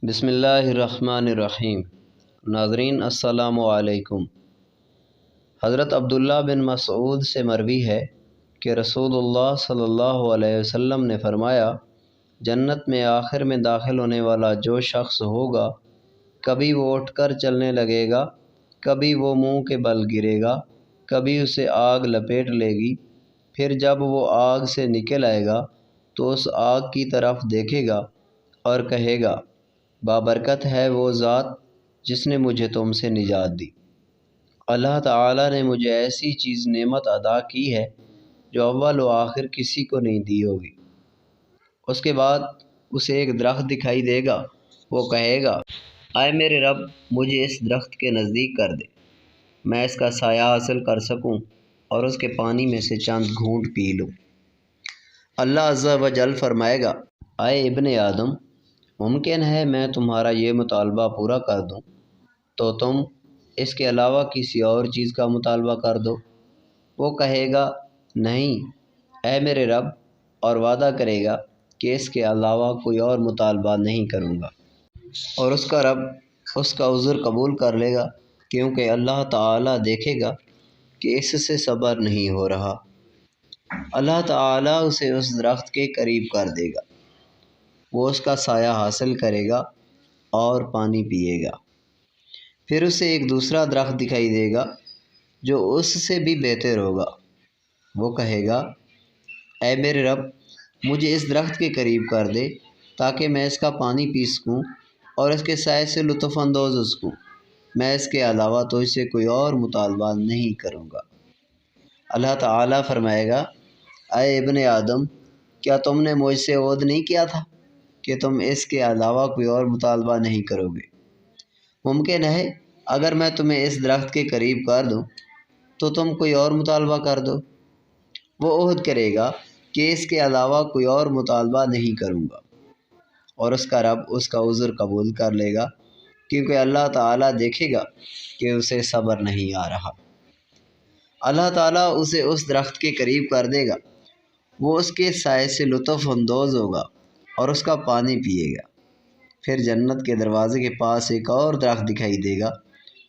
بسم اللہ الرحمن الرحیم۔ ناظرین السلام علیکم۔ حضرت عبداللہ بن مسعود سے مروی ہے کہ رسول اللہ صلی اللہ علیہ وسلم نے فرمایا، جنت میں آخر میں داخل ہونے والا جو شخص ہوگا، کبھی وہ اٹھ کر چلنے لگے گا، کبھی وہ منہ کے بل گرے گا، کبھی اسے آگ لپیٹ لے گی، پھر جب وہ آگ سے نکل آئے گا تو اس آگ کی طرف دیکھے گا اور کہے گا، بابرکت ہے وہ ذات جس نے مجھے تم سے نجات دی۔ اللہ تعالیٰ نے مجھے ایسی چیز نعمت عطا کی ہے جو اول و آخر کسی کو نہیں دی ہوگی۔ اس کے بعد اسے ایک درخت دکھائی دے گا، وہ کہے گا، اے میرے رب، مجھے اس درخت کے نزدیک کر دے، میں اس کا سایہ حاصل کر سکوں اور اس کے پانی میں سے چند گھونٹ پی لوں۔ اللہ عز و جل فرمائے گا، اے ابن آدم، ممکن ہے میں تمہارا یہ مطالبہ پورا کر دوں تو تم اس کے علاوہ کسی اور چیز کا مطالبہ کر دو۔ وہ کہے گا، نہیں اے میرے رب، اور وعدہ کرے گا کہ اس کے علاوہ کوئی اور مطالبہ نہیں کروں گا، اور اس کا رب اس کا عذر قبول کر لے گا، کیونکہ اللہ تعالیٰ دیکھے گا کہ اس سے صبر نہیں ہو رہا۔ اللہ تعالیٰ اسے اس درخت کے قریب کر دے گا، وہ اس کا سایہ حاصل کرے گا اور پانی پیے گا۔ پھر اسے ایک دوسرا درخت دکھائی دے گا جو اس سے بھی بہتر ہوگا، وہ کہے گا، اے میرے رب، مجھے اس درخت کے قریب کر دے تاکہ میں اس کا پانی پی سکوں اور اس کے سائے سے لطف اندوز ہو سکوں، میں اس کے علاوہ تو اس سے کوئی اور مطالبہ نہیں کروں گا۔ اللہ تعالیٰ فرمائے گا، اے ابن آدم، کیا تم نے مجھ سے عہد نہیں کیا تھا کہ تم اس کے علاوہ کوئی اور مطالبہ نہیں کرو گے؟ ممکن ہے اگر میں تمہیں اس درخت کے قریب کر دوں تو تم کوئی اور مطالبہ کر دو۔ وہ عہد کرے گا کہ اس کے علاوہ کوئی اور مطالبہ نہیں کروں گا، اور اس کا رب اس کا عذر قبول کر لے گا، کیونکہ اللہ تعالیٰ دیکھے گا کہ اسے صبر نہیں آ رہا۔ اللہ تعالیٰ اسے اس درخت کے قریب کر دے گا، وہ اس کے سائے سے لطف اندوز ہوگا اور اس کا پانی پیے گا۔ پھر جنت کے دروازے کے پاس ایک اور درخت دکھائی دے گا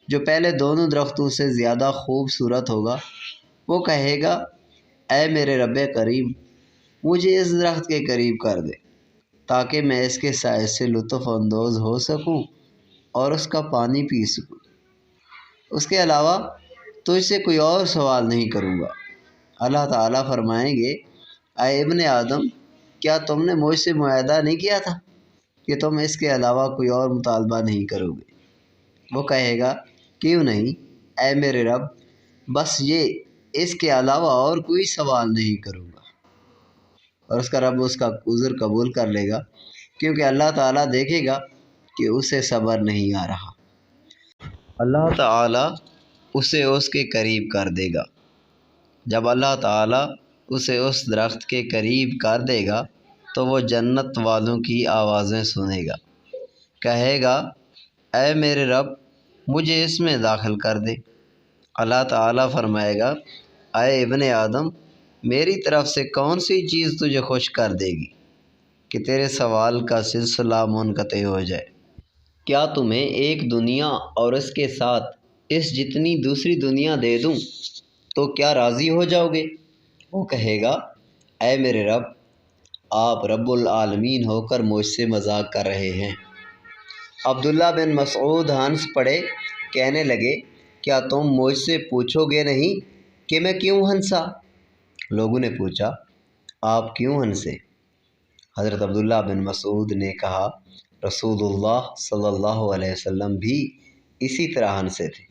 جو پہلے دونوں درختوں سے زیادہ خوبصورت ہوگا، وہ کہے گا، اے میرے رب کریم، مجھے اس درخت کے قریب کر دے تاکہ میں اس کے سائے سے لطف اندوز ہو سکوں اور اس کا پانی پی سکوں، اس کے علاوہ تجھ سے کوئی اور سوال نہیں کروں گا۔ اللہ تعالیٰ فرمائیں گے، اے ابن آدم، کیا تم نے مجھ سے معاہدہ نہیں کیا تھا کہ تم اس کے علاوہ کوئی اور مطالبہ نہیں کرو گے؟ وہ کہے گا، کیوں نہیں اے میرے رب، بس یہ اس کے علاوہ اور کوئی سوال نہیں کروں گا، اور اس کا رب اس کا عذر قبول کر لے گا، کیونکہ اللہ تعالیٰ دیکھے گا کہ اسے صبر نہیں آ رہا۔ اللہ تعالیٰ اسے اس کے قریب کر دے گا۔ جب اللہ تعالیٰ اسے اس درخت کے قریب کر دے گا تو وہ جنت والوں کی آوازیں سنے گا، کہے گا، اے میرے رب، مجھے اس میں داخل کر دے۔ اللہ تعالیٰ فرمائے گا، اے ابن آدم، میری طرف سے کون سی چیز تجھے خوش کر دے گی کہ تیرے سوال کا سلسلہ منقطع ہو جائے؟ کیا تمہیں ایک دنیا اور اس کے ساتھ اس جتنی دوسری دنیا دے دوں تو کیا راضی ہو جاؤ گے؟ وہ کہے گا، اے میرے رب، آپ رب العالمین ہو کر مجھ سے مذاق کر رہے ہیں۔ عبداللہ بن مسعود ہنس پڑے، کہنے لگے، کیا تم مجھ سے پوچھو گے نہیں کہ میں کیوں ہنسا؟ لوگوں نے پوچھا، آپ کیوں ہنسے؟ حضرت عبداللہ بن مسعود نے کہا، رسول اللہ صلی اللہ علیہ وسلم بھی اسی طرح ہنسے تھے۔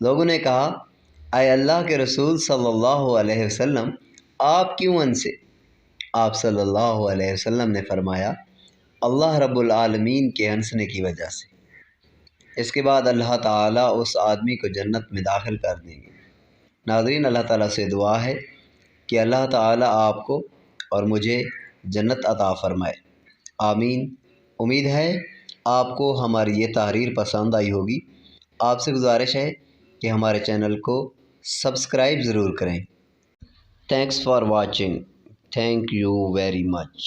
لوگوں نے کہا، اے اللہ کے رسول صلی اللہ علیہ وسلم، آپ کیوں ہنسے؟ آپ صلی اللہ علیہ وسلم نے فرمایا، اللہ رب العالمین کے ہنسنے کی وجہ سے۔ اس کے بعد اللہ تعالیٰ اس آدمی کو جنت میں داخل کر دیں گے۔ ناظرین، اللہ تعالیٰ سے دعا ہے کہ اللہ تعالیٰ آپ کو اور مجھے جنت عطا فرمائے، آمین۔ امید ہے آپ کو ہماری یہ تحریر پسند آئی ہوگی۔ آپ سے گزارش ہے کہ ہمارے چینل کو سبسکرائب ضرور کریں۔ Thanks for watching. Thank you very much.